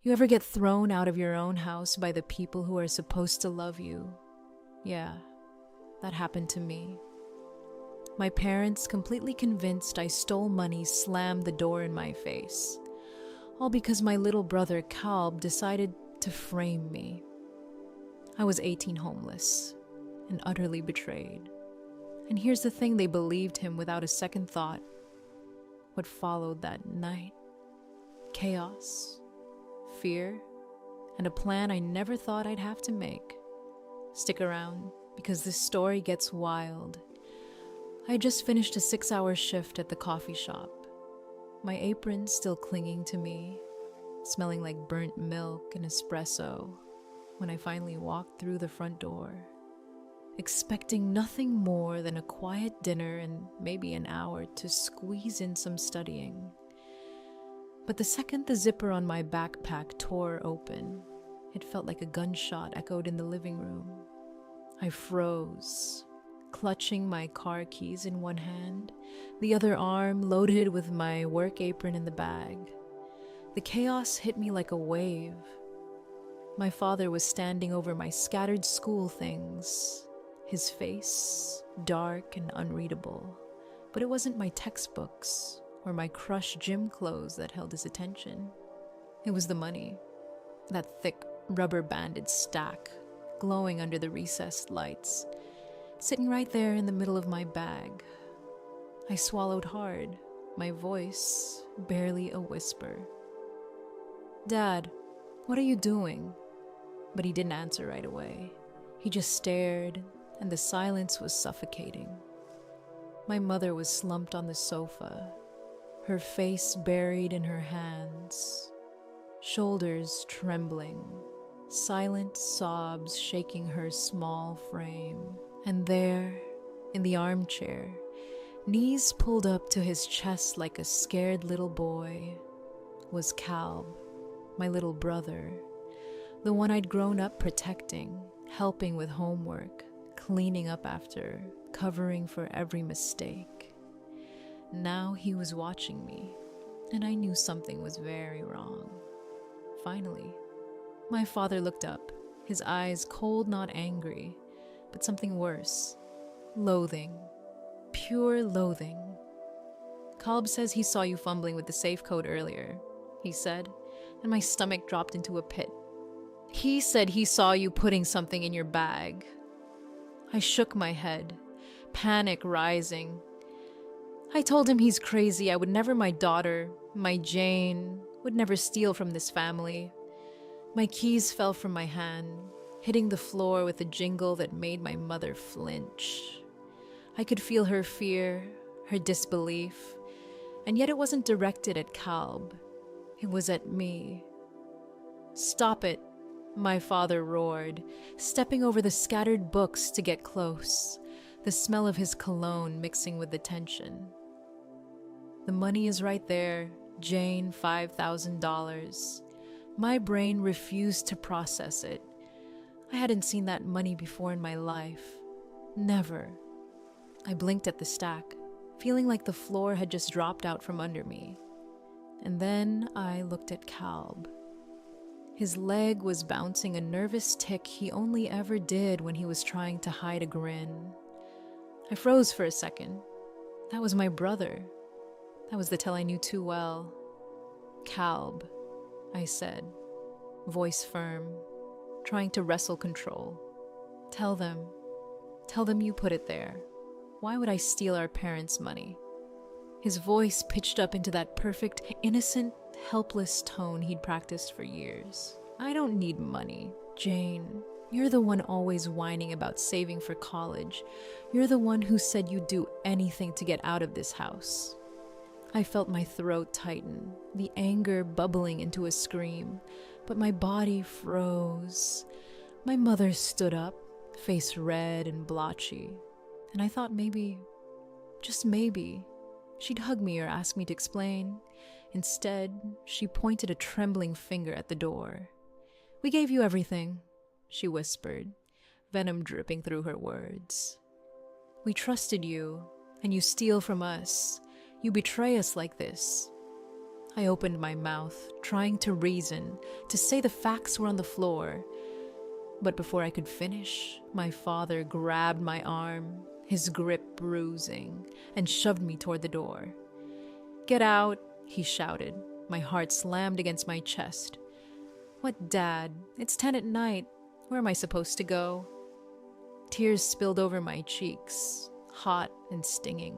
You ever get thrown out of your own house by the people who are supposed to love you? Yeah, that happened to me. My parents, completely convinced I stole money, slammed the door in my face. All because my little brother Calb decided to frame me. I was 18, homeless, and utterly betrayed. And here's the thing, they believed him without a second thought. What followed that night? Chaos, fear, and a plan I never thought I'd have to make. Stick around, because this story gets wild. I had just finished a 6-hour shift at the coffee shop, my apron still clinging to me, smelling like burnt milk and espresso, when I finally walked through the front door, expecting nothing more than a quiet dinner and maybe an hour to squeeze in some studying. But the second the zipper on my backpack tore open, it felt like a gunshot echoed in the living room. I froze, clutching my car keys in one hand, the other arm loaded with my work apron in the bag. The chaos hit me like a wave. My father was standing over my scattered school things, his face dark and unreadable. But it wasn't my textbooks or my crushed gym clothes that held his attention. It was the money, that thick rubber-banded stack glowing under the recessed lights, sitting right there in the middle of my bag. I swallowed hard, my voice barely a whisper. "Dad, what are you doing?" But he didn't answer right away. He just stared, and the silence was suffocating. My mother was slumped on the sofa, her face buried in her hands, shoulders trembling, silent sobs shaking her small frame. And there, in the armchair, knees pulled up to his chest like a scared little boy, was Calb, my little brother, the one I'd grown up protecting, helping with homework, cleaning up after, covering for every mistake. Now he was watching me, and I knew something was very wrong. Finally, my father looked up, his eyes cold, not angry, but something worse. Loathing. Pure loathing. "Calb says he saw you fumbling with the safe code earlier," he said, and my stomach dropped into a pit. "He said he saw you putting something in your bag." I shook my head, panic rising. I told him he's crazy. I would never, my daughter, my Jane, would never steal from this family. My keys fell from my hand, hitting the floor with a jingle that made my mother flinch. I could feel her fear, her disbelief, and yet it wasn't directed at Calb. It was at me. "Stop it," my father roared, stepping over the scattered books to get close, the smell of his cologne mixing with the tension. "The money is right there, Jane, $5,000. My brain refused to process it. I hadn't seen that money before in my life. Never. I blinked at the stack, feeling like the floor had just dropped out from under me. And then I looked at Calb. His leg was bouncing a nervous tick he only ever did when he was trying to hide a grin. I froze for a second. That was my brother. That was the tell I knew too well. "Calb," I said, voice firm, trying to wrestle control. Tell them you put it there. Why would I steal our parents' money?" His voice pitched up into that perfect, innocent, helpless tone he'd practiced for years. "I don't need money, Jane. You're the one always whining about saving for college. You're the one who said you'd do anything to get out of this house." I felt my throat tighten, the anger bubbling into a scream, but my body froze. My mother stood up, face red and blotchy, and I thought maybe, just maybe, she'd hug me or ask me to explain. Instead, she pointed a trembling finger at the door. "We gave you everything," she whispered, venom dripping through her words. "We trusted you, and you steal from us. You betray us like this." I opened my mouth, trying to reason, to say the facts were on the floor. But before I could finish, my father grabbed my arm, his grip bruising, and shoved me toward the door. "Get out," he shouted. My heart slammed against my chest. "What, Dad? It's 10 at night. Where am I supposed to go?" Tears spilled over my cheeks, hot and stinging.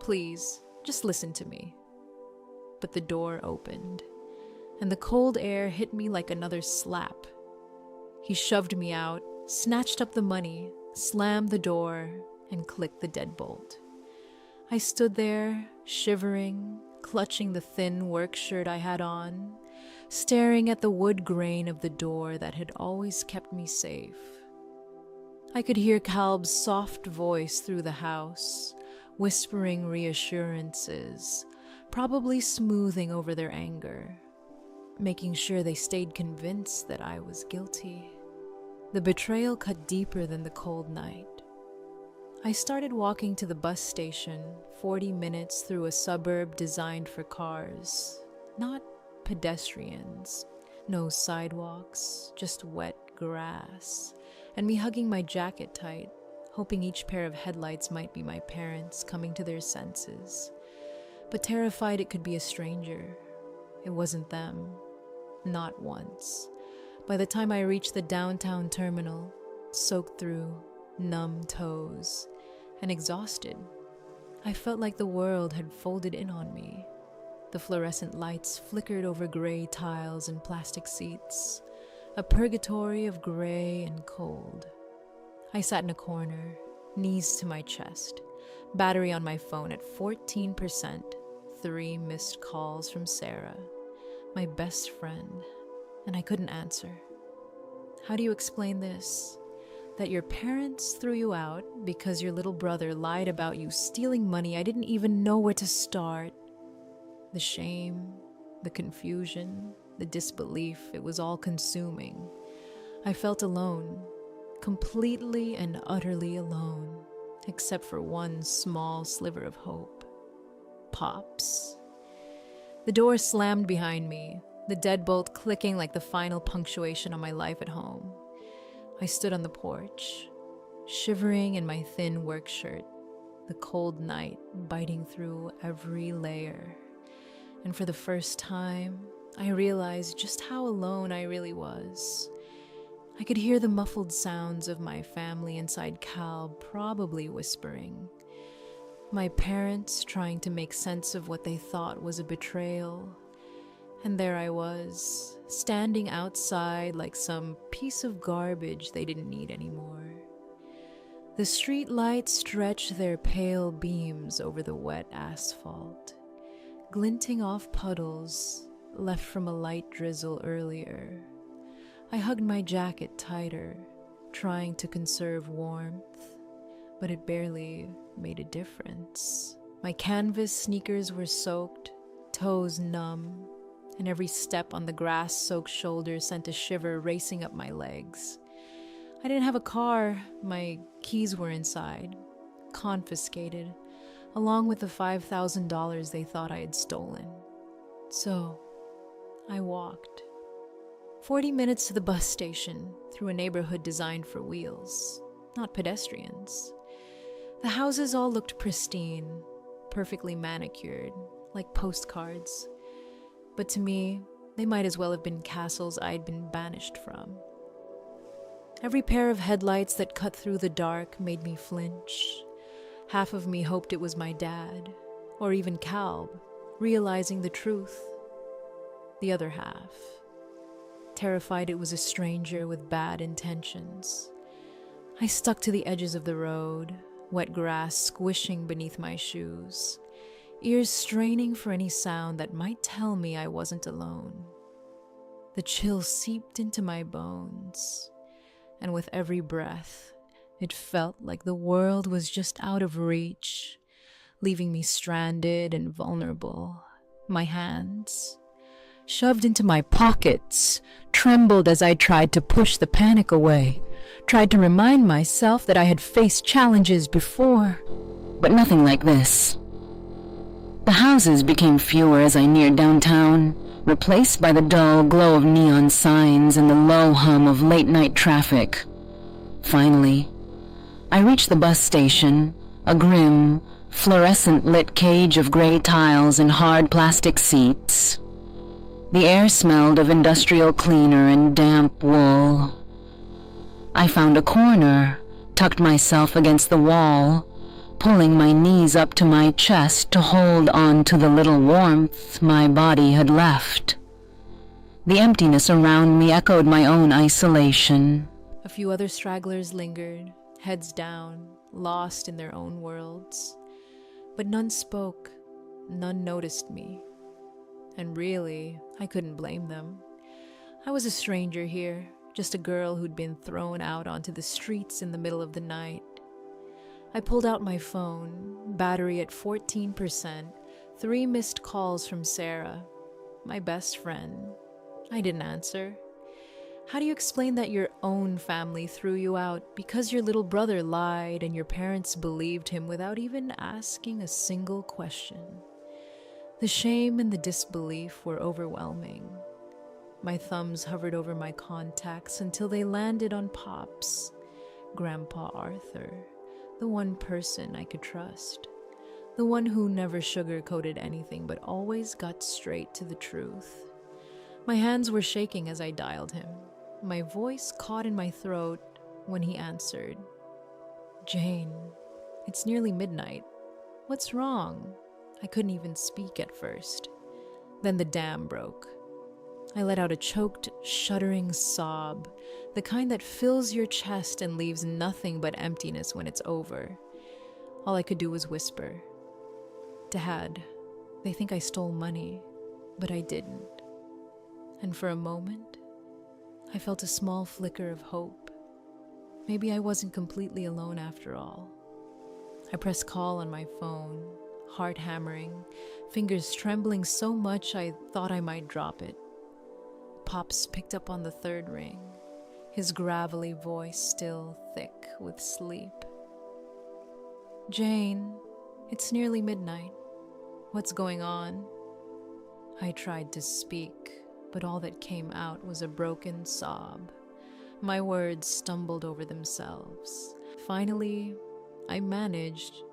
"Please, just listen to me." But the door opened, and the cold air hit me like another slap. He shoved me out, snatched up the money, slammed the door, and clicked the deadbolt. I stood there, shivering, clutching the thin work shirt I had on, staring at the wood grain of the door that had always kept me safe. I could hear Calb's soft voice through the house, whispering reassurances, probably smoothing over their anger, making sure they stayed convinced that I was guilty. The betrayal cut deeper than the cold night. I started walking to the bus station, 40 minutes through a suburb designed for cars, not pedestrians. No sidewalks, just wet grass, and me hugging my jacket tight, hoping each pair of headlights might be my parents coming to their senses, but terrified it could be a stranger. It wasn't them. Not once. By the time I reached the downtown terminal, soaked through, numb toes, and exhausted, I felt like the world had folded in on me. The fluorescent lights flickered over gray tiles and plastic seats, a purgatory of gray and cold. I sat in a corner, knees to my chest, battery on my phone at 14%, 3 missed calls from Sarah, my best friend, and I couldn't answer. How do you explain this? That your parents threw you out because your little brother lied about you stealing money? I didn't even know where to start. The shame, the confusion, the disbelief, it was all consuming. I felt alone, completely and utterly alone, except for one small sliver of hope. Pops. The door slammed behind me, the deadbolt clicking like the final punctuation on my life at home. I stood on the porch, shivering in my thin work shirt, the cold night biting through every layer. And for the first time, I realized just how alone I really was. I could hear the muffled sounds of my family inside Cal probably whispering. My parents trying to make sense of what they thought was a betrayal. And there I was, standing outside like some piece of garbage they didn't need anymore. The street lights stretched their pale beams over the wet asphalt, glinting off puddles left from a light drizzle earlier. I hugged my jacket tighter, trying to conserve warmth, but it barely made a difference. My canvas sneakers were soaked, toes numb, and every step on the grass-soaked shoulders sent a shiver racing up my legs. I didn't have a car. My keys were inside, confiscated, along with the $5,000 they thought I had stolen. So, I walked. 40 minutes to the bus station, through a neighborhood designed for wheels, not pedestrians. The houses all looked pristine, perfectly manicured, like postcards. But to me, they might as well have been castles I'd been banished from. Every pair of headlights that cut through the dark made me flinch. Half of me hoped it was my dad, or even Calb, realizing the truth. The other half, terrified it was a stranger with bad intentions. I stuck to the edges of the road, wet grass squishing beneath my shoes, ears straining for any sound that might tell me I wasn't alone. The chill seeped into my bones, and with every breath, it felt like the world was just out of reach, leaving me stranded and vulnerable. My hands, shoved into my pockets, trembled as I tried to push the panic away, tried to remind myself that I had faced challenges before, but nothing like this. The houses became fewer as I neared downtown, replaced by the dull glow of neon signs and the low hum of late-night traffic. Finally, I reached the bus station, a grim, fluorescent-lit cage of gray tiles and hard plastic seats. The air smelled of industrial cleaner and damp wool. I found a corner, tucked myself against the wall, pulling my knees up to my chest to hold on to the little warmth my body had left. The emptiness around me echoed my own isolation. A few other stragglers lingered, heads down, lost in their own worlds. But none spoke, none noticed me. And really, I couldn't blame them. I was a stranger here, just a girl who'd been thrown out onto the streets in the middle of the night. I pulled out my phone, battery at 14%, 3 missed calls from Sarah, my best friend. I didn't answer. How do you explain that your own family threw you out because your little brother lied and your parents believed him without even asking a single question? The shame and the disbelief were overwhelming. My thumbs hovered over my contacts until they landed on Pops, Grandpa Arthur, the one person I could trust, the one who never sugar-coated anything but always got straight to the truth. My hands were shaking as I dialed him. My voice caught in my throat when he answered. "Jane, it's nearly midnight. What's wrong?" I couldn't even speak at first. Then the dam broke. I let out a choked, shuddering sob, the kind that fills your chest and leaves nothing but emptiness when it's over. All I could do was whisper, "Dad, they think I stole money, but I didn't." And for a moment, I felt a small flicker of hope. Maybe I wasn't completely alone after all. I pressed call on my phone, heart hammering, fingers trembling so much I thought I might drop it. Pops picked up on the third ring, his gravelly voice still thick with sleep. "Jane, it's nearly midnight. What's going on?" I tried to speak, but all that came out was a broken sob. My words stumbled over themselves. Finally, I managed.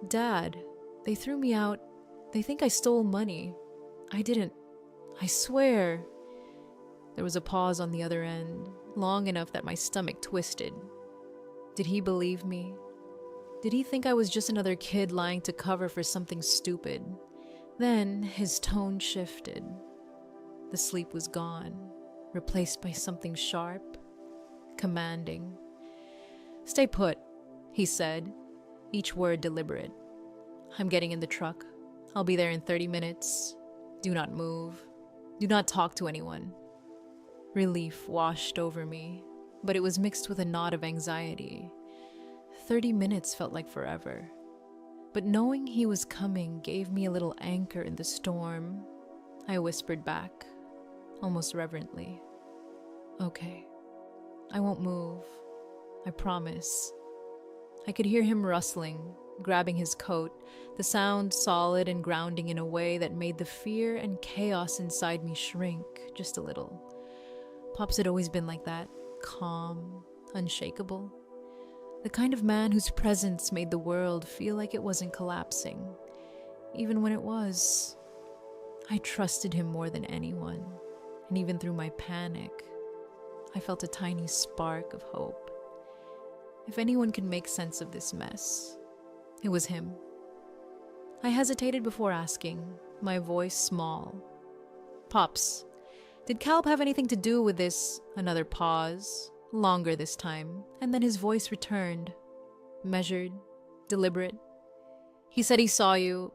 "Dad, they threw me out. They think I stole money. I didn't. I swear." There was a pause on the other end, long enough that my stomach twisted. Did he believe me? Did he think I was just another kid lying to cover for something stupid? Then his tone shifted. The sleep was gone, replaced by something sharp, commanding. "Stay put," he said, each word deliberate. "I'm getting in the truck. I'll be there in 30 minutes. Do not move. Do not talk to anyone." Relief washed over me, but it was mixed with a knot of anxiety. 30 minutes felt like forever. But knowing he was coming gave me a little anchor in the storm. I whispered back, almost reverently, "Okay, I won't move. I promise." I could hear him rustling, grabbing his coat, the sound solid and grounding in a way that made the fear and chaos inside me shrink just a little. Pops had always been like that, calm, unshakable. The kind of man whose presence made the world feel like it wasn't collapsing, even when it was. I trusted him more than anyone, and even through my panic, I felt a tiny spark of hope. If anyone could make sense of this mess, it was him. I hesitated before asking, my voice small. "Pops, did Calb have anything to do with this?" Another pause, longer this time, and then his voice returned, measured, deliberate. "He said he saw you.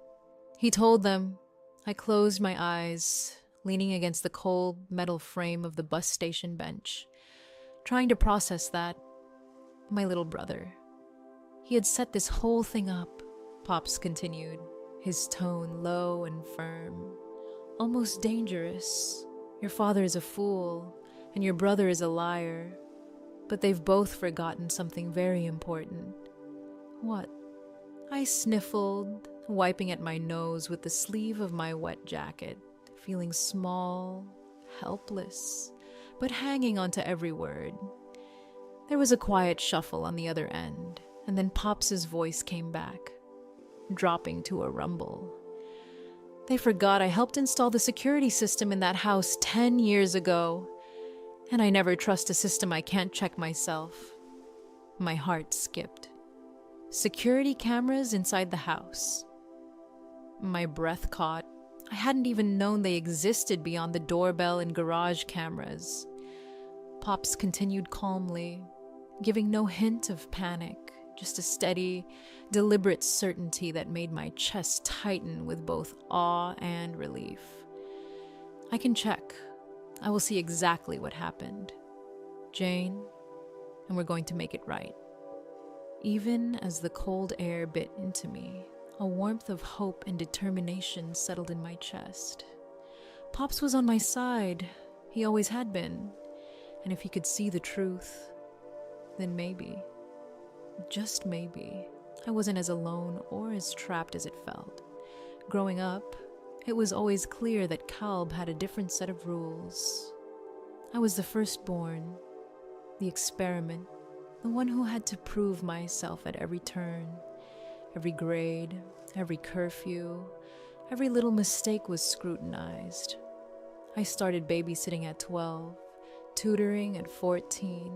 He told them." I closed my eyes, leaning against the cold metal frame of the bus station bench, trying to process that. My little brother. He had set this whole thing up, Pops continued, his tone low and firm, almost dangerous. "Your father is a fool, and your brother is a liar, but they've both forgotten something very important." "What?" I sniffled, wiping at my nose with the sleeve of my wet jacket, feeling small, helpless, but hanging onto every word. There was a quiet shuffle on the other end, and then Pops's voice came back, dropping to a rumble. They forgot I helped install the security system in that house 10 years ago, and I never trust a system I can't check myself. My heart skipped. Security cameras inside the house. My breath caught. I hadn't even known they existed beyond the doorbell and garage cameras. Pops continued calmly, giving no hint of panic, just a steady, deliberate certainty that made my chest tighten with both awe and relief. I can check. I will see exactly what happened. Jane, and we're going to make it right. Even as the cold air bit into me, a warmth of hope and determination settled in my chest. Pops was on my side. He always had been. And if he could see the truth, then maybe, just maybe, I wasn't as alone or as trapped as it felt. Growing up, it was always clear that Kalb had a different set of rules. I was the firstborn, the experiment, the one who had to prove myself at every turn. Every grade, every curfew, every little mistake was scrutinized. I started babysitting at 12, tutoring at 14,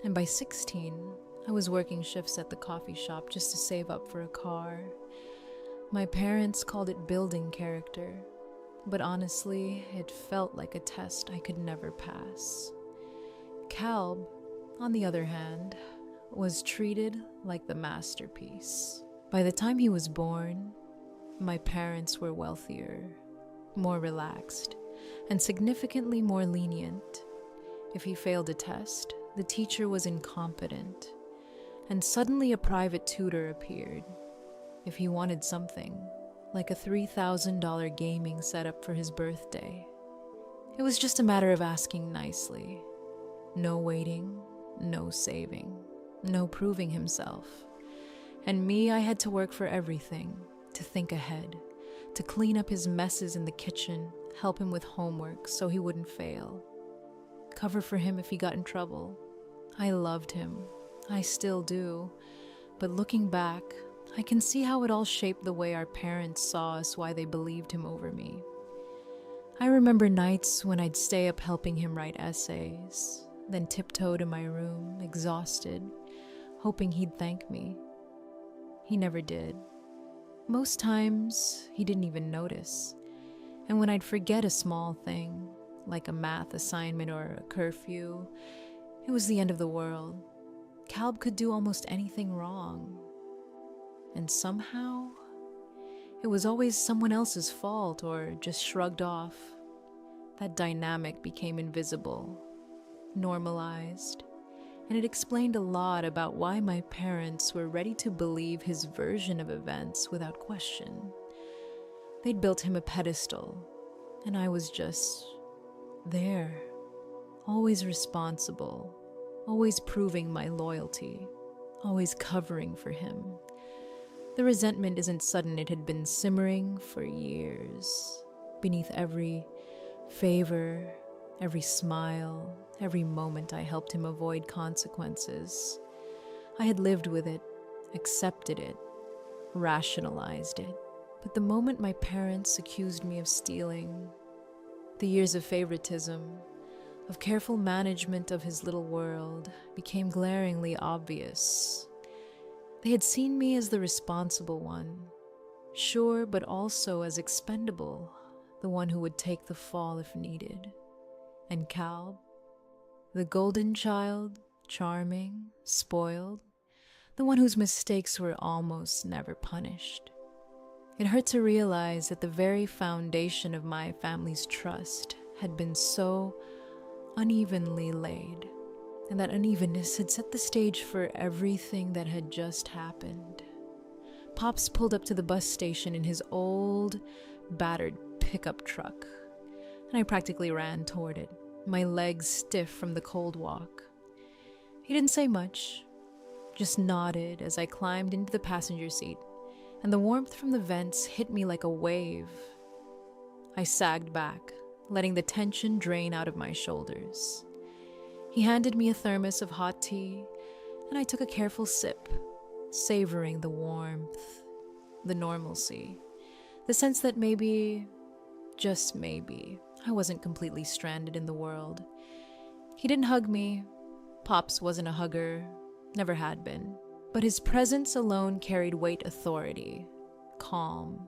and by 16, I was working shifts at the coffee shop just to save up for a car. My parents called it building character, but honestly, it felt like a test I could never pass. Kalb, on the other hand, was treated like the masterpiece. By the time he was born, my parents were wealthier, more relaxed, and significantly more lenient. If he failed a test, the teacher was incompetent, and suddenly a private tutor appeared. If he wanted something, like a $3,000 gaming setup for his birthday, it was just a matter of asking nicely. No waiting, no saving, no proving himself. And me, I had to work for everything, to think ahead, to clean up his messes in the kitchen, help him with homework so he wouldn't fail, cover for him if he got in trouble. I loved him. I still do. But looking back, I can see how it all shaped the way our parents saw us, why they believed him over me. I remember nights when I'd stay up helping him write essays, then tiptoe to my room, exhausted, hoping he'd thank me. He never did. Most times, he didn't even notice. And when I'd forget a small thing, like a math assignment or a curfew, it was the end of the world. Kalb could do almost anything wrong. And somehow, it was always someone else's fault or just shrugged off. That dynamic became invisible, normalized, and it explained a lot about why my parents were ready to believe his version of events without question. They'd built him a pedestal, and I was just there, always responsible, always proving my loyalty, always covering for him. The resentment isn't sudden, it had been simmering for years. Beneath every favor, every smile, every moment I helped him avoid consequences. I had lived with it, accepted it, rationalized it. But the moment my parents accused me of stealing, the years of favoritism, of careful management of his little world, became glaringly obvious. They had seen me as the responsible one, sure, but also as expendable, the one who would take the fall if needed. And Kalb, the golden child, charming, spoiled, the one whose mistakes were almost never punished. It hurt to realize that the very foundation of my family's trust had been so unevenly laid, and that unevenness had set the stage for everything that had just happened. Pops pulled up to the bus station in his old, battered pickup truck, and I practically ran toward it, my legs stiff from the cold walk. He didn't say much, just nodded as I climbed into the passenger seat, and the warmth from the vents hit me like a wave. I sagged back, letting the tension drain out of my shoulders. He handed me a thermos of hot tea, and I took a careful sip, savoring the warmth, the normalcy, the sense that maybe, just maybe, I wasn't completely stranded in the world. He didn't hug me. Pops wasn't a hugger, never had been. But his presence alone carried weight, authority, calm,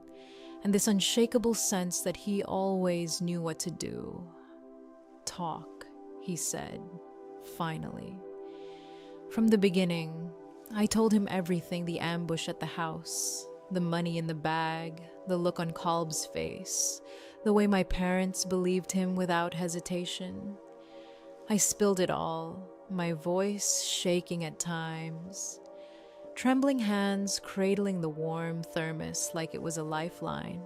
and this unshakable sense that he always knew what to do. Talk, he said, finally. From the beginning, I told him everything: the ambush at the house, the money in the bag, the look on Kalb's face, the way my parents believed him without hesitation. I spilled it all, my voice shaking at times, trembling hands cradling the warm thermos like it was a lifeline.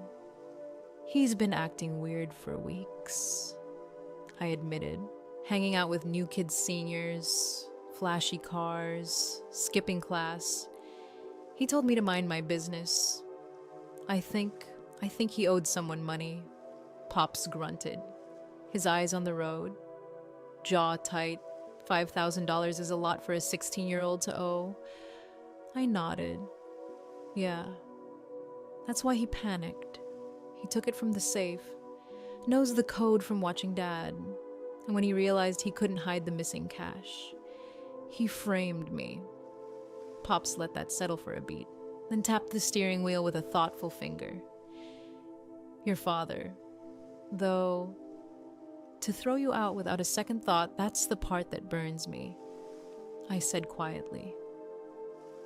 He's been acting weird for weeks, I admitted, hanging out with new kids seniors, flashy cars, skipping class. He told me to mind my business. I think he owed someone money. Pops grunted, his eyes on the road, jaw tight. $5,000 is a lot for a 16-year-old to owe. I nodded. Yeah. That's why he panicked. He took it from the safe, knows the code from watching Dad, and when he realized he couldn't hide the missing cash, he framed me. Pops let that settle for a beat, then tapped the steering wheel with a thoughtful finger. Your father, though, to throw you out without a second thought, that's the part that burns me, I said quietly.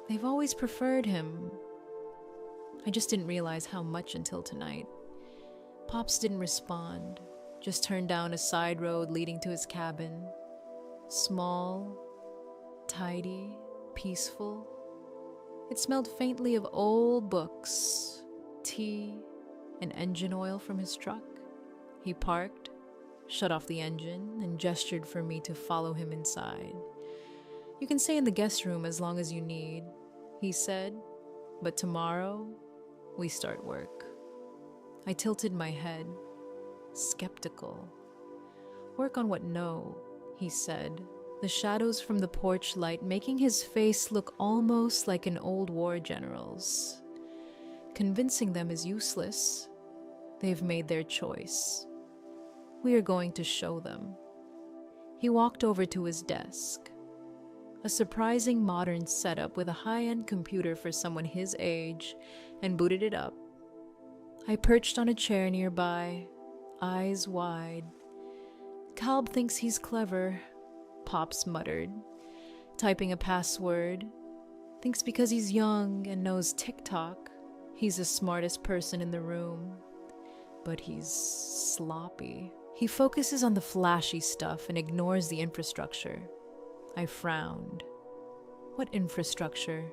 They've always preferred him. I just didn't realize how much until tonight. Pops didn't respond, just turned down a side road leading to his cabin. Small, tidy, peaceful. It smelled faintly of old books, tea, and engine oil from his truck. He parked, shut off the engine, and gestured for me to follow him inside. You can stay in the guest room as long as you need, he said, but tomorrow we start work. I tilted my head, skeptical. Work on what? No, he said, the shadows from the porch light making his face look almost like an old war general's. Convincing them is useless. They've made their choice. We are going to show them. He walked over to his desk. A surprising modern setup with a high-end computer for someone his age, and booted it up. I perched on a chair nearby, eyes wide. Kalb thinks he's clever, Pops muttered, typing a password. Thinks because he's young and knows TikTok, he's the smartest person in the room. But he's sloppy. He focuses on the flashy stuff and ignores the infrastructure. I frowned. What infrastructure?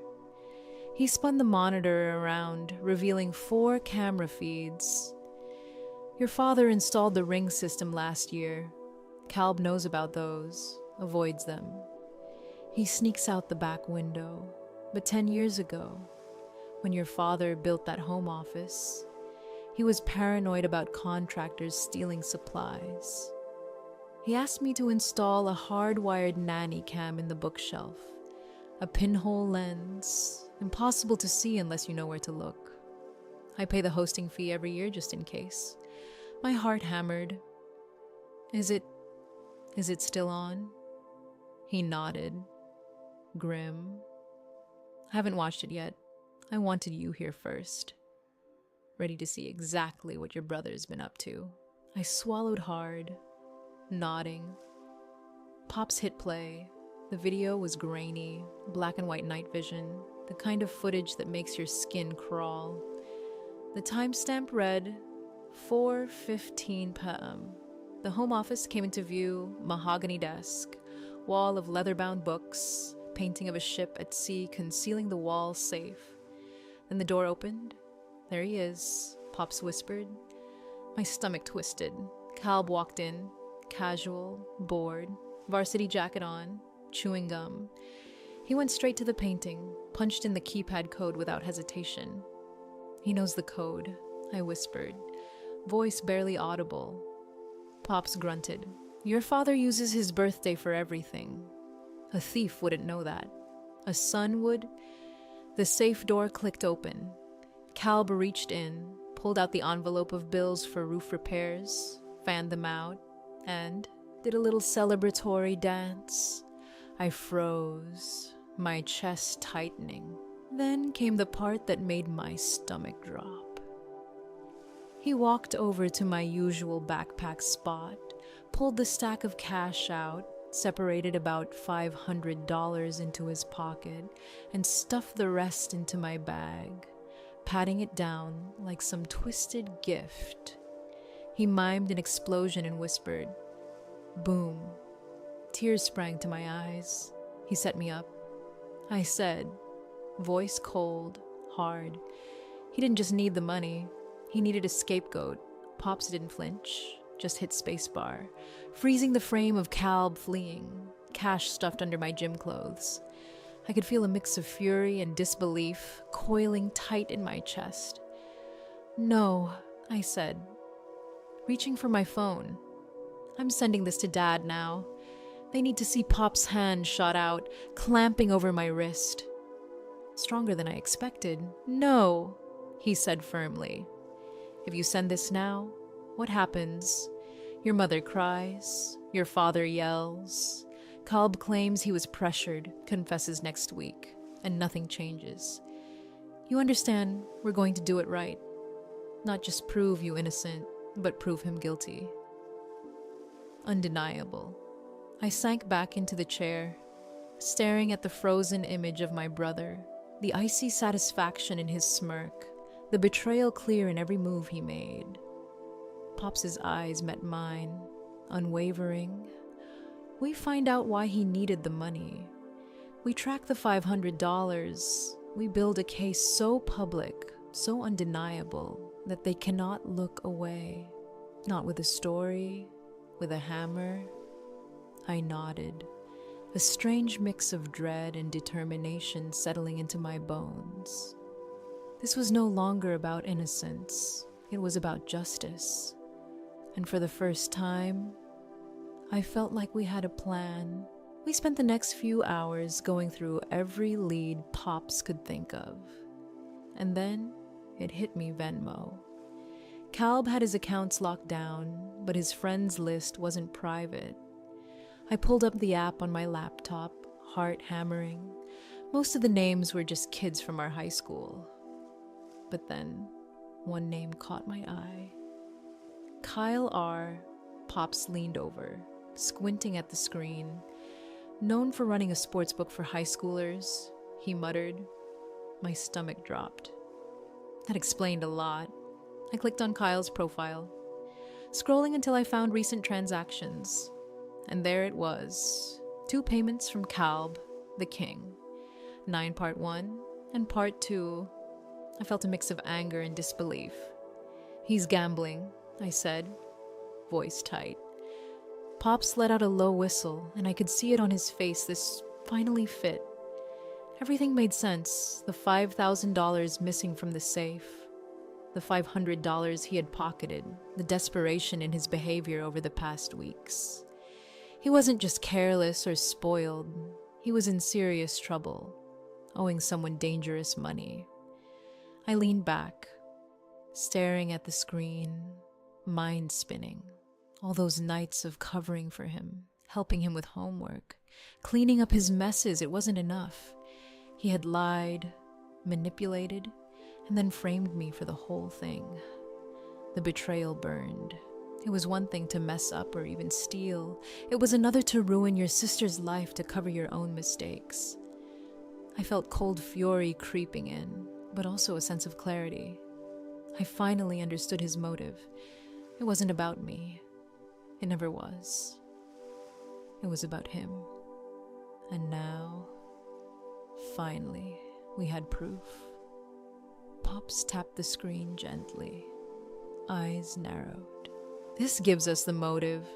He spun the monitor around, revealing 4 camera feeds. Your father installed the Ring system last year. Kalb knows about those, avoids them. He sneaks out the back window. But 10 years ago, when your father built that home office, he was paranoid about contractors stealing supplies. He asked me to install a hardwired nanny cam in the bookshelf, a pinhole lens, impossible to see unless you know where to look. I pay the hosting fee every year just in case. My heart hammered. Is it still on? He nodded, grim. I haven't watched it yet. I wanted you here first. Ready to see exactly what your brother's been up to. I swallowed hard, nodding. Pops hit play. The video was grainy, black and white night vision, the kind of footage that makes your skin crawl. The timestamp read 4:15 p.m. The home office came into view, mahogany desk, wall of leather-bound books, painting of a ship at sea concealing the wall safe. Then the door opened. There he is, Pops whispered. My stomach twisted. Kalb walked in, casual, bored, varsity jacket on, chewing gum. He went straight to the painting, punched in the keypad code without hesitation. He knows the code, I whispered, voice barely audible. Pops grunted. Your father uses his birthday for everything. A thief wouldn't know that. A son would. The safe door clicked open. Calb reached in, pulled out the envelope of bills for roof repairs, fanned them out, and did a little celebratory dance. I froze, my chest tightening. Then came the part that made my stomach drop. He walked over to my usual backpack spot, pulled the stack of cash out, separated about $500 into his pocket, and stuffed the rest into my bag, patting it down like some twisted gift. He mimed an explosion and whispered, boom. Tears sprang to my eyes. He set me up. I said, voice cold, hard. He didn't just need the money. He needed a scapegoat. Pops didn't flinch, just hit spacebar, freezing the frame of Calb fleeing, cash stuffed under my gym clothes. I could feel a mix of fury and disbelief coiling tight in my chest. No, I said, reaching for my phone. I'm sending this to Dad now. They need to see Pop's hand shot out, clamping over my wrist. Stronger than I expected. No, he said firmly. If you send this now, what happens? Your mother cries, your father yells. Calb claims he was pressured, confesses next week, and nothing changes. You understand, we're going to do it right. Not just prove you innocent, but prove him guilty. Undeniable. I sank back into the chair, staring at the frozen image of my brother, the icy satisfaction in his smirk, the betrayal clear in every move he made. Pops' eyes met mine, unwavering. We find out why he needed the money. We track the $500. We build a case so public, so undeniable, that they cannot look away. Not with a story, with a hammer. I nodded, a strange mix of dread and determination settling into my bones. This was no longer about innocence. It was about justice. And for the first time, I felt like we had a plan. We spent the next few hours going through every lead Pops could think of. And then it hit me Venmo. Calb had his accounts locked down, but his friends list wasn't private. I pulled up the app on my laptop, heart hammering. Most of the names were just kids from our high school. But then, one name caught my eye. Kyle R. Pops leaned over, squinting at the screen. Known for running a sports book for high schoolers, he muttered. My stomach dropped. That explained a lot. I clicked on Kyle's profile, scrolling until I found recent transactions. And there it was, 2 payments from Calb, the king. 9 part 1 and part 2. I felt a mix of anger and disbelief. He's gambling, I said, voice tight. Pops let out a low whistle, and I could see it on his face. This finally fit. Everything made sense. The $5,000 missing from the safe, the $500 he had pocketed, the desperation in his behavior over the past weeks. He wasn't just careless or spoiled. He was in serious trouble, owing someone dangerous money. I leaned back, staring at the screen, mind spinning. All those nights of covering for him, helping him with homework, cleaning up his messes, it wasn't enough. He had lied, manipulated, and then framed me for the whole thing. The betrayal burned. It was one thing to mess up or even steal. It was another to ruin your sister's life to cover your own mistakes. I felt cold fury creeping in, but also a sense of clarity. I finally understood his motive. It wasn't about me. It never was. It was about him. And now, finally, we had proof. Pops tapped the screen gently. Eyes narrowed. This gives us the motive.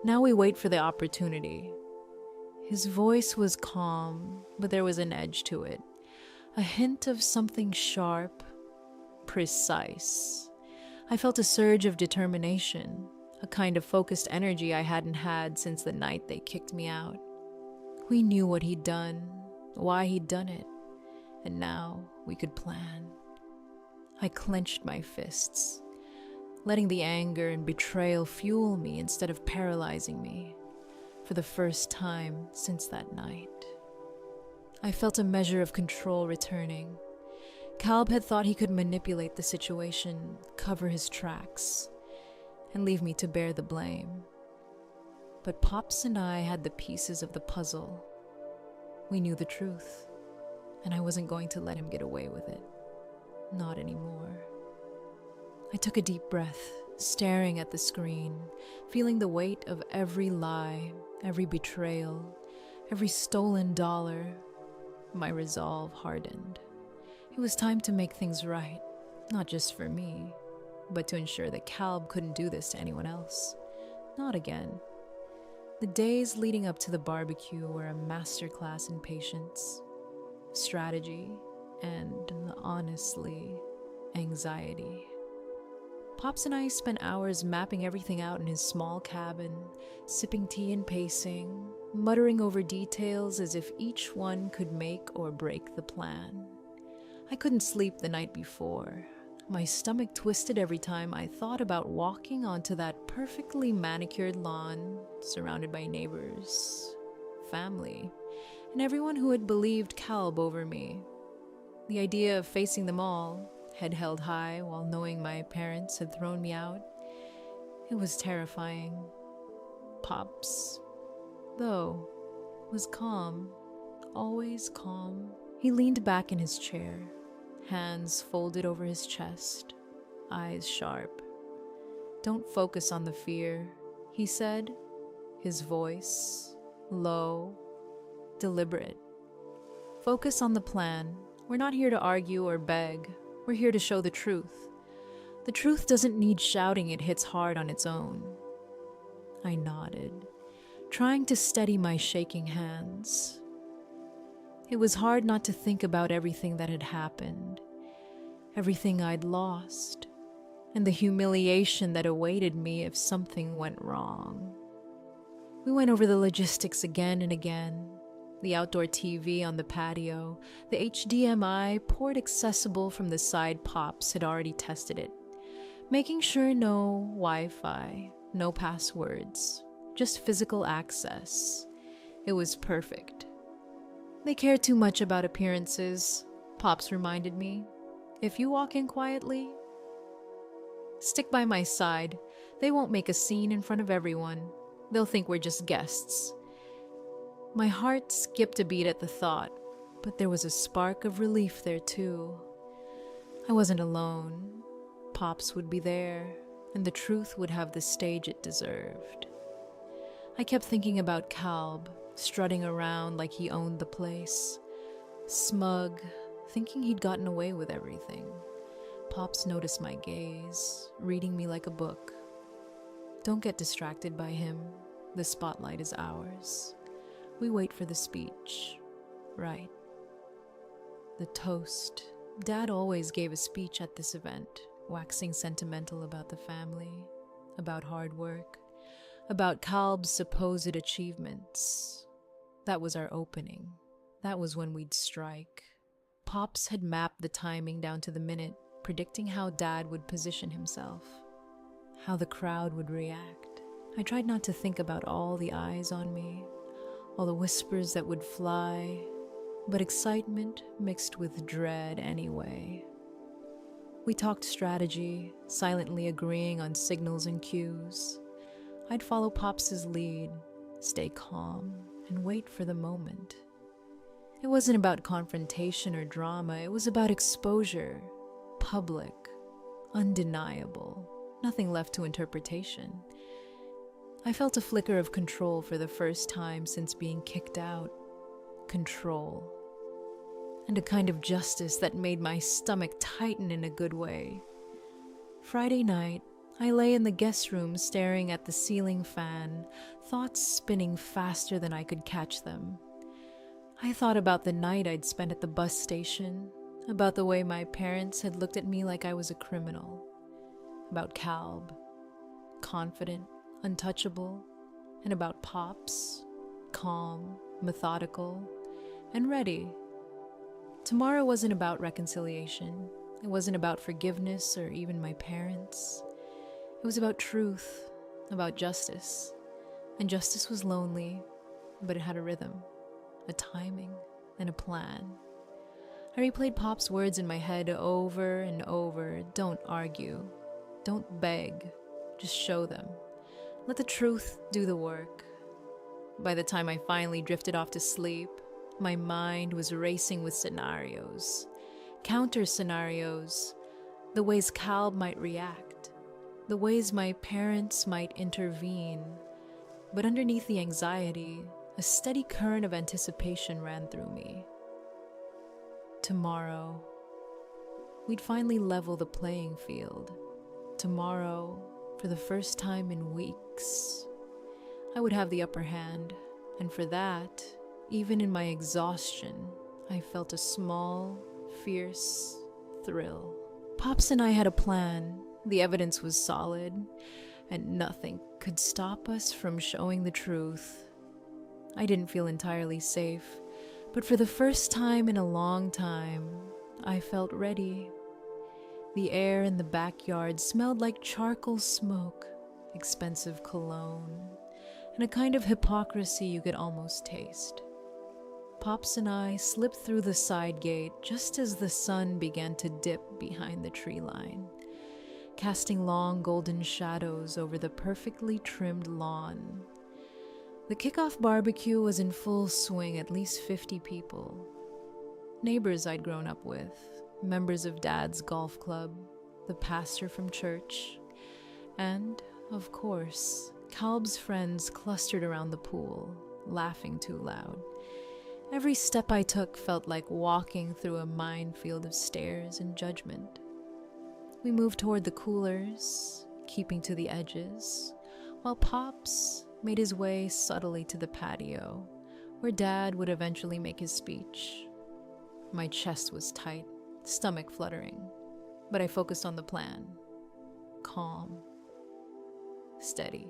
Now we wait for the opportunity. His voice was calm, but there was an edge to it. A hint of something sharp, precise. I felt a surge of determination, a kind of focused energy I hadn't had since the night they kicked me out. We knew what he'd done, why he'd done it, and now we could plan. I clenched my fists, letting the anger and betrayal fuel me instead of paralyzing me, for the first time since that night. I felt a measure of control returning. Calb had thought he could manipulate the situation, cover his tracks, and leave me to bear the blame. But Pops and I had the pieces of the puzzle. We knew the truth, and I wasn't going to let him get away with it. Not anymore. I took a deep breath, staring at the screen, feeling the weight of every lie, every betrayal, every stolen dollar. My resolve hardened. It was time to make things right, not just for me, but to ensure that Calb couldn't do this to anyone else. Not again. The days leading up to the barbecue were a masterclass in patience, strategy, and honestly, anxiety. Pops and I spent hours mapping everything out in his small cabin, sipping tea and pacing, muttering over details as if each one could make or break the plan. I couldn't sleep the night before. My stomach twisted every time I thought about walking onto that perfectly manicured lawn, surrounded by neighbors, family, and everyone who had believed Calb over me. The idea of facing them all, head held high while knowing my parents had thrown me out, it was terrifying. Pops, though, was calm, always calm. He leaned back in his chair, hands folded over his chest, eyes sharp. "Don't focus on the fear," he said, his voice low, deliberate. "Focus on the plan. We're not here to argue or beg. We're here to show the truth. The truth doesn't need shouting, it hits hard on its own." I nodded, trying to steady my shaking hands. It was hard not to think about everything that had happened, everything I'd lost, and the humiliation that awaited me if something went wrong. We went over the logistics again and again. The outdoor TV on the patio, the HDMI port accessible from the side. Pops had already tested it, making sure no Wi-Fi, no passwords, just physical access. It was perfect. "They care too much about appearances," Pops reminded me. "If you walk in quietly, stick by my side. They won't make a scene in front of everyone. They'll think we're just guests." My heart skipped a beat at the thought, but there was a spark of relief there too. I wasn't alone. Pops would be there, and the truth would have the stage it deserved. I kept thinking about Calb, strutting around like he owned the place, smug, thinking he'd gotten away with everything. Pops noticed my gaze, reading me like a book. "Don't get distracted by him. The spotlight is ours. We wait for the speech, right?" The toast. Dad always gave a speech at this event, waxing sentimental about the family, about hard work, about Calb's supposed achievements. That was our opening. That was when we'd strike. Pops had mapped the timing down to the minute, predicting how Dad would position himself, how the crowd would react. I tried not to think about all the eyes on me, all the whispers that would fly, but excitement mixed with dread anyway. We talked strategy, silently agreeing on signals and cues. I'd follow Pops's lead, stay calm, and wait for the moment. It wasn't about confrontation or drama, it was about exposure, public, undeniable, nothing left to interpretation. I felt a flicker of control for the first time since being kicked out. Control. And a kind of justice that made my stomach tighten in a good way. Friday night, I lay in the guest room staring at the ceiling fan, thoughts spinning faster than I could catch them. I thought about the night I'd spent at the bus station, about the way my parents had looked at me like I was a criminal, about Calb, confident, untouchable, and about Pops, calm, methodical, and ready. Tomorrow wasn't about reconciliation. It wasn't about forgiveness or even my parents. It was about truth, about justice. And justice was lonely, but it had a rhythm, a timing, and a plan. I replayed Pop's words in my head over and over. Don't argue. Don't beg. Just show them. Let the truth do the work. By the time I finally drifted off to sleep, my mind was racing with scenarios, counter scenarios, the ways Calb might react, the ways my parents might intervene. But underneath the anxiety, a steady current of anticipation ran through me. Tomorrow, we'd finally level the playing field. Tomorrow, for the first time in weeks, I would have the upper hand, and for that, even in my exhaustion, I felt a small, fierce thrill. Pops and I had a plan. The evidence was solid, and nothing could stop us from showing the truth. I didn't feel entirely safe, but for the first time in a long time, I felt ready. The air in the backyard smelled like charcoal smoke, expensive cologne, and a kind of hypocrisy you could almost taste. Pops and I slipped through the side gate just as the sun began to dip behind the tree line, casting long golden shadows over the perfectly trimmed lawn. The kickoff barbecue was in full swing, at least 50 people. Neighbors I'd grown up with, members of Dad's golf club, the pastor from church, and, of course, Calb's friends clustered around the pool, laughing too loud. Every step I took felt like walking through a minefield of stares and judgment. We moved toward the coolers, keeping to the edges, while Pops made his way subtly to the patio, where Dad would eventually make his speech. My chest was tight, stomach fluttering, but I focused on the plan. Calm. Steady.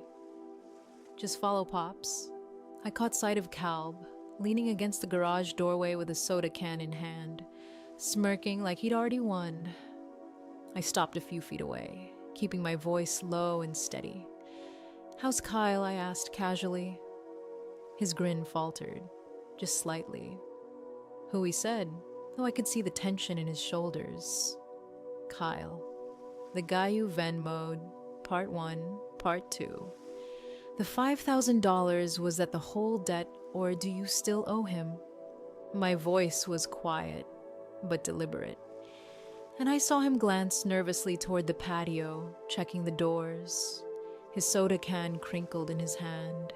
Just follow Pops. I caught sight of Calb, leaning against the garage doorway with a soda can in hand, smirking like he'd already won. I stopped a few feet away, keeping my voice low and steady. "How's Kyle?" I asked casually. His grin faltered, just slightly. Who he said, though I could see the tension in his shoulders. Kyle. The guy you Venmo'd, part 1, part 2. The $5,000, was that the whole debt, or do you still owe him? My voice was quiet, but deliberate, and I saw him glance nervously toward the patio, checking the doors. His soda can crinkled in his hand,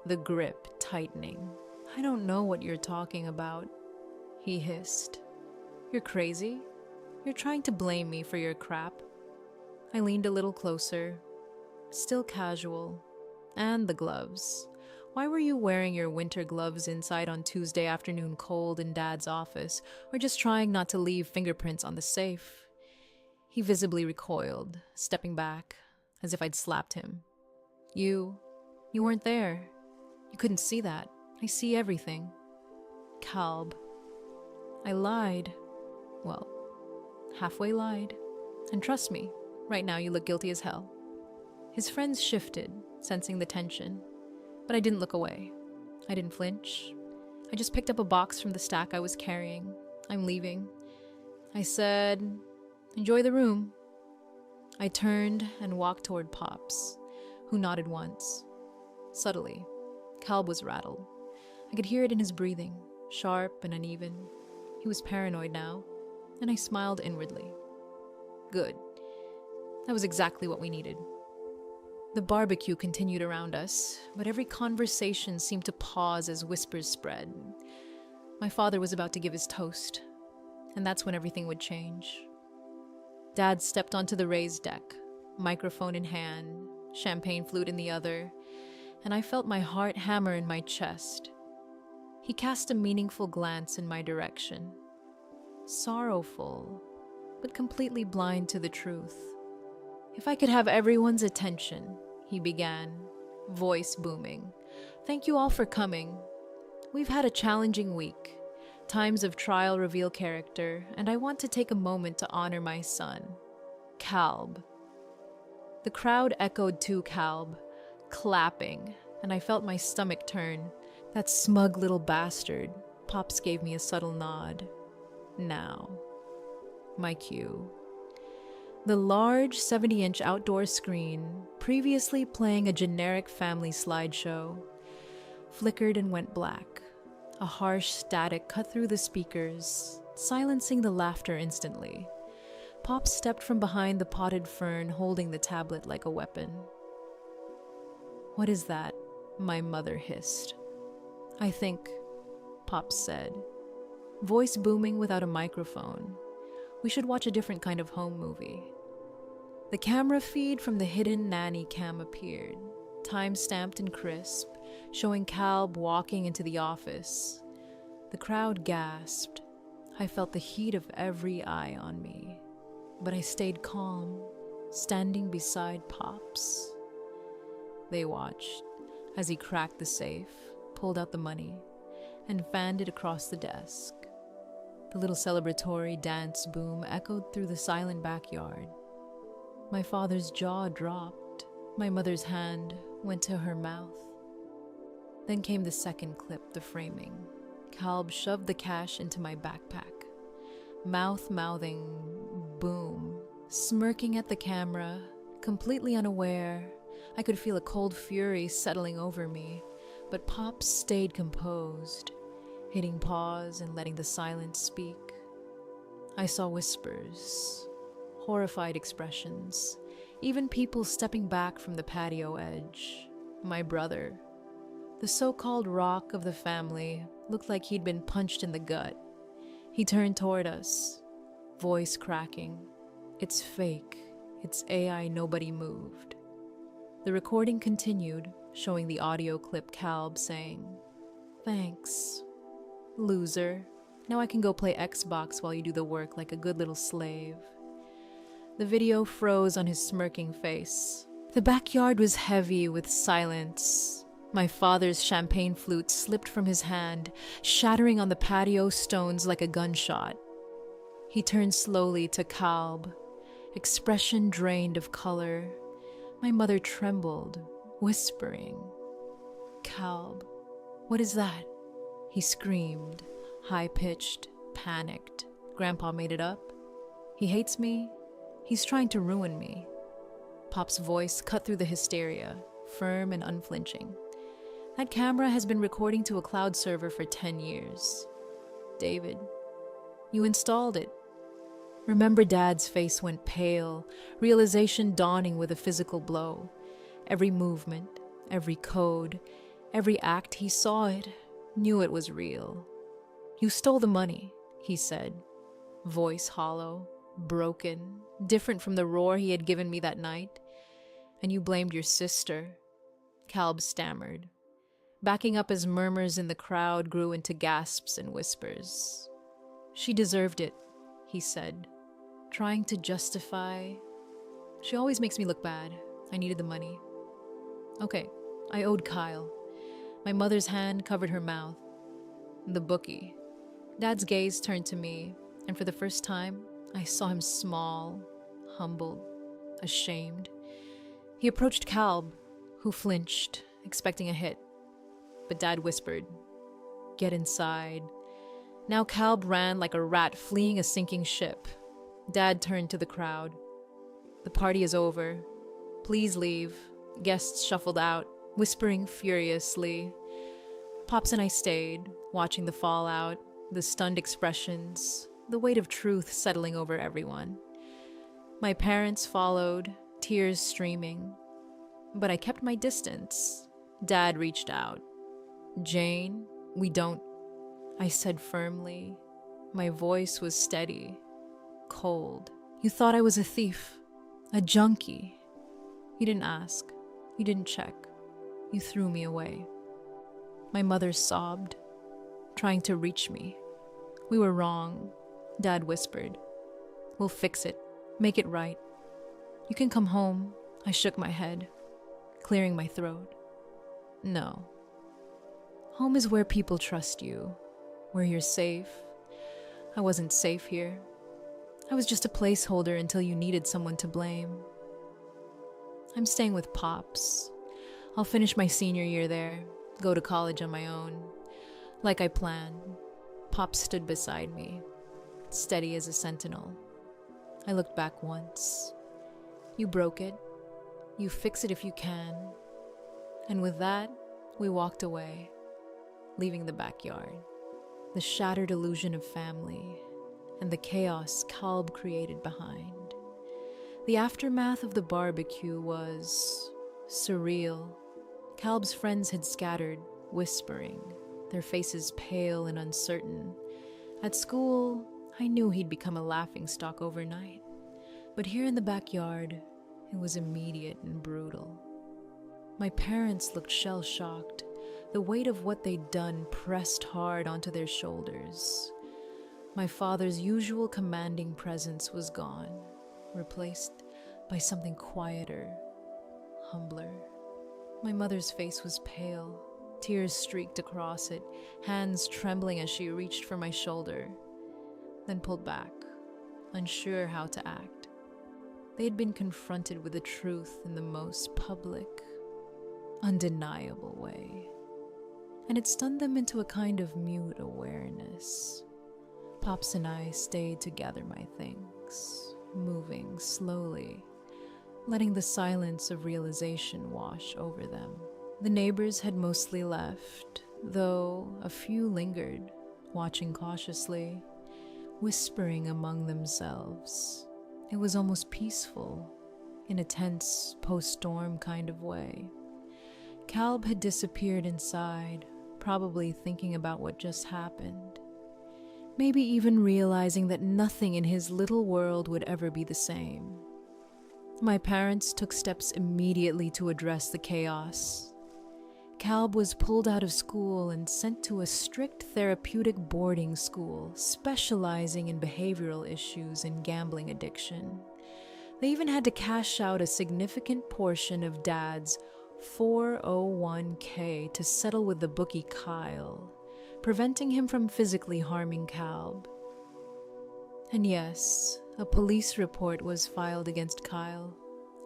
the grip tightening. "I don't know what you're talking about," he hissed. "You're crazy? You're trying to blame me for your crap." I leaned a little closer, still casual. "And the gloves. Why were you wearing your winter gloves inside on Tuesday afternoon cold in Dad's office, or just trying not to leave fingerprints on the safe?" He visibly recoiled, stepping back, as if I'd slapped him. You weren't there. You couldn't see that. I see everything." "Calb." I lied. Well, halfway lied. And trust me, right now you look guilty as hell. His friends shifted, sensing the tension, but I didn't look away. I didn't flinch. I just picked up a box from the stack I was carrying. "I'm leaving." I said, "Enjoy the room." I turned and walked toward Pops, who nodded once. Subtly, Calb was rattled. I could hear it in his breathing, sharp and uneven. He was paranoid now, and I smiled inwardly. Good. That was exactly what we needed. The barbecue continued around us, but every conversation seemed to pause as whispers spread. My father was about to give his toast, and that's when everything would change. Dad stepped onto the raised deck, microphone in hand, champagne flute in the other, and I felt my heart hammer in my chest. He cast a meaningful glance in my direction. sorrowful, but completely blind to the truth. "If I could have everyone's attention," he began, voice booming. "Thank you all for coming. We've had a challenging week, times of trial reveal character, and I want to take a moment to honor my son, Calb." The crowd echoed to Calb, clapping, and I felt my stomach turn. "That smug little bastard." Pops gave me a subtle nod. "Now." My cue. The large 70-inch outdoor screen, previously playing a generic family slideshow, flickered and went black. A harsh static cut through the speakers, silencing the laughter instantly. Pop stepped from behind the potted fern, holding the tablet like a weapon. "What is that?" my mother hissed. "I think," Pop said, voice booming without a microphone, "we should watch a different kind of home movie." The camera feed from the hidden nanny cam appeared, time-stamped and crisp, showing Calb walking into the office. The crowd gasped. I felt the heat of every eye on me, but I stayed calm, standing beside Pops. They watched as he cracked the safe, pulled out the money, and fanned it across the desk. The little celebratory dance boom echoed through the silent backyard. My father's jaw dropped. My mother's hand went to her mouth. Then came the second clip, the framing. Calb shoved the cash into my backpack, mouthing boom, smirking at the camera, completely unaware. I could feel a cold fury settling over me, but Pops stayed composed, hitting pause and letting the silence speak. I saw whispers, horrified expressions, even people stepping back from the patio edge. My brother, the so-called rock of the family, looked like he'd been punched in the gut. He turned toward us, voice cracking. "It's fake. It's AI, nobody moved." The recording continued, showing the audio clip Calb saying, "Thanks, loser. Now I can go play Xbox while you do the work like a good little slave." The video froze on his smirking face. The backyard was heavy with silence. My father's champagne flute slipped from his hand, shattering on the patio stones like a gunshot. He turned slowly to Calb, expression drained of color. My mother trembled, whispering, "Calb, what is that?" He screamed, high-pitched, panicked. "Grandpa made it up? He hates me? He's trying to ruin me." Pop's voice cut through the hysteria, firm and unflinching. "That camera has been recording to a cloud server for 10 years. David, you installed it." Remember, Dad's face went pale, realization dawning with a physical blow. Every movement, every code, every act, he saw it, knew it was real. "You stole the money," he said, voice hollow, broken, different from the roar he had given me that night. "And you blamed your sister," Calb stammered, backing up as murmurs in the crowd grew into gasps and whispers. "She deserved it," he said, trying to justify. "She always makes me look bad. I needed the money." "Okay, I owed Kyle." My mother's hand covered her mouth. "The bookie." Dad's gaze turned to me, and for the first time, I saw him small, humbled, ashamed. He approached Calb, who flinched, expecting a hit. But Dad whispered, "Get inside." Now Calb ran like a rat fleeing a sinking ship. Dad turned to the crowd. "The party is over. Please leave." Guests shuffled out, whispering furiously. Pops and I stayed, watching the fallout, the stunned expressions, the weight of truth settling over everyone. My parents followed, tears streaming. But I kept my distance. Dad reached out. "Jane, we don't," I said firmly. My voice was steady, cold. "You thought I was a thief, a junkie. You didn't ask. You didn't check. You threw me away." My mother sobbed, trying to reach me. "We were wrong. Dad whispered, "We'll fix it. Make it right. You can come home." I shook my head, clearing my throat. No. Home is where people trust you, where you're safe. I wasn't safe here. I was just a placeholder until you needed someone to blame. I'm staying with Pops. I'll finish my senior year there, go to college on my own. Like I planned, Pops stood beside me, steady as a sentinel. I looked back once. "You broke it. You fix it if you can." And with that, we walked away, leaving the backyard, the shattered illusion of family, and the chaos Kalb created behind. The aftermath of the barbecue was surreal. Kalb's friends had scattered, whispering, their faces pale and uncertain. At school, I knew he'd become a laughingstock overnight. But here in the backyard, it was immediate and brutal. My parents looked shell-shocked. The weight of what they'd done pressed hard onto their shoulders. My father's usual commanding presence was gone, replaced by something quieter, humbler. My mother's face was pale. Tears streaked across it, hands trembling as she reached for my shoulder, then pulled back, unsure how to act. They had been confronted with the truth in the most public, undeniable way, and it stunned them into a kind of mute awareness. Pops and I stayed to gather my things, moving slowly, letting the silence of realization wash over them. The neighbors had mostly left, though a few lingered, watching cautiously, whispering among themselves. It was almost peaceful, in a tense, post-storm kind of way. Kalb had disappeared inside, probably thinking about what just happened. Maybe even realizing that nothing in his little world would ever be the same. My parents took steps immediately to address the chaos. Kalb was pulled out of school and sent to a strict therapeutic boarding school specializing in behavioral issues and gambling addiction. They even had to cash out a significant portion of Dad's 401k to settle with the bookie Kyle, preventing him from physically harming Kalb. And yes, a police report was filed against Kyle,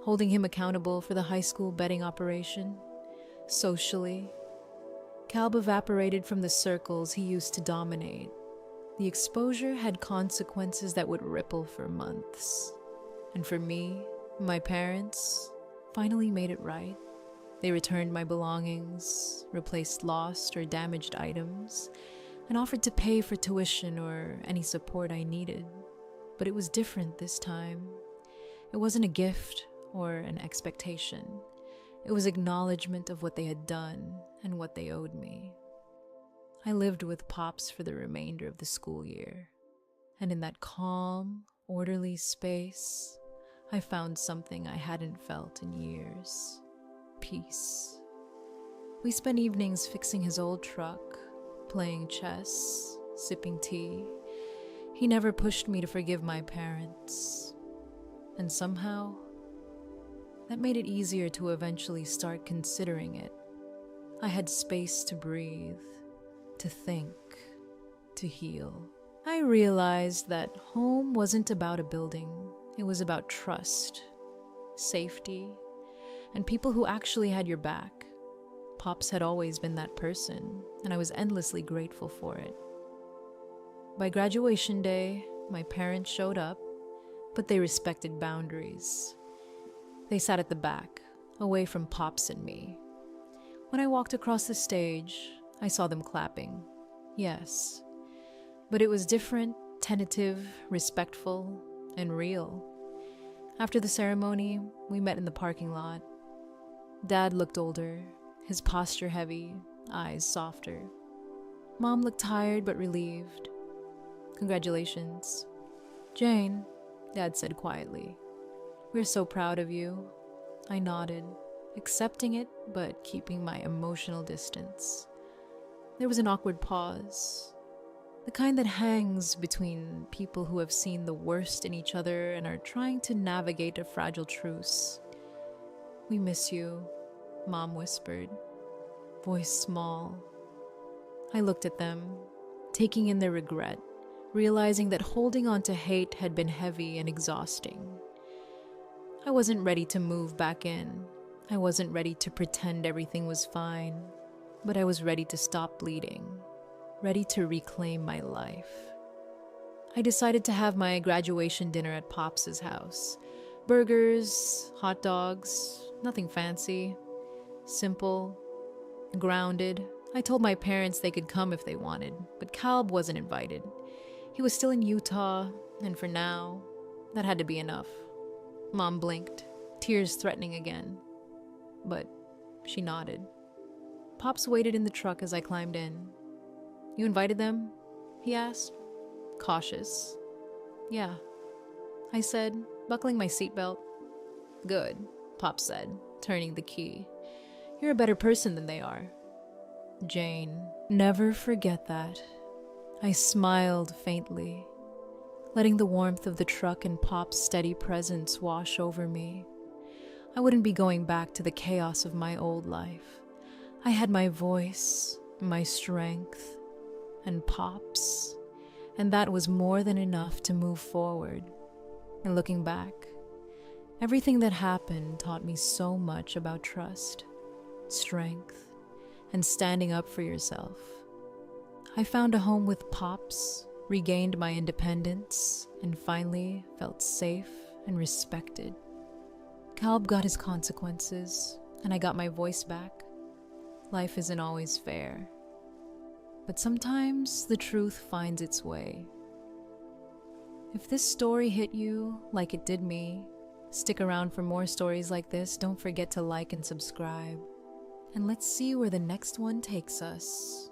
holding him accountable for the high school betting operation. Socially, Kalb evaporated from the circles he used to dominate. The exposure had consequences that would ripple for months. And for me, my parents finally made it right. They returned my belongings, replaced lost or damaged items, and offered to pay for tuition or any support I needed. But it was different this time. It wasn't a gift or an expectation. It was acknowledgement of what they had done and what they owed me. I lived with Pops for the remainder of the school year, and in that calm, orderly space, I found something I hadn't felt in years: peace. We spent evenings fixing his old truck, playing chess, sipping tea. He never pushed me to forgive my parents, and somehow, that made it easier to eventually start considering it. I had space to breathe, to think, to heal. I realized that home wasn't about a building. It was about trust, safety, and people who actually had your back. Pops had always been that person, and I was endlessly grateful for it. By graduation day, my parents showed up, but they respected boundaries. They sat at the back, away from Pops and me. When I walked across the stage, I saw them clapping. Yes, but it was different, tentative, respectful, and real. After the ceremony, we met in the parking lot. Dad looked older, his posture heavy, eyes softer. Mom looked tired but relieved. "Congratulations." "Jane," Dad said quietly. "We're so proud of you." I nodded, accepting it but keeping my emotional distance. There was an awkward pause. The kind that hangs between people who have seen the worst in each other and are trying to navigate a fragile truce. "We miss you," Mom whispered, voice small. I looked at them, taking in their regret, realizing that holding on to hate had been heavy and exhausting. I wasn't ready to move back in. I wasn't ready to pretend everything was fine, but I was ready to stop bleeding, ready to reclaim my life. I decided to have my graduation dinner at Pops's house. Burgers, hot dogs, nothing fancy. Simple, grounded. I told my parents they could come if they wanted, but Calb wasn't invited. He was still in Utah, and for now, that had to be enough. Mom blinked, tears threatening again. But she nodded. Pops waited in the truck as I climbed in. "You invited them?" he asked, cautious. "Yeah," I said, buckling my seatbelt. "Good," Pop said, turning the key. "You're a better person than they are." Jane, never forget that. I smiled faintly, letting the warmth of the truck and Pop's steady presence wash over me. I wouldn't be going back to the chaos of my old life. I had my voice, my strength, and Pop's, and that was more than enough to move forward. And looking back, everything that happened taught me so much about trust, strength, and standing up for yourself. I found a home with Pops, regained my independence, and finally felt safe and respected. Calb got his consequences, and I got my voice back. Life isn't always fair, but sometimes the truth finds its way. If this story hit you like it did me, stick around for more stories like this. Don't forget to like and subscribe. And let's see where the next one takes us.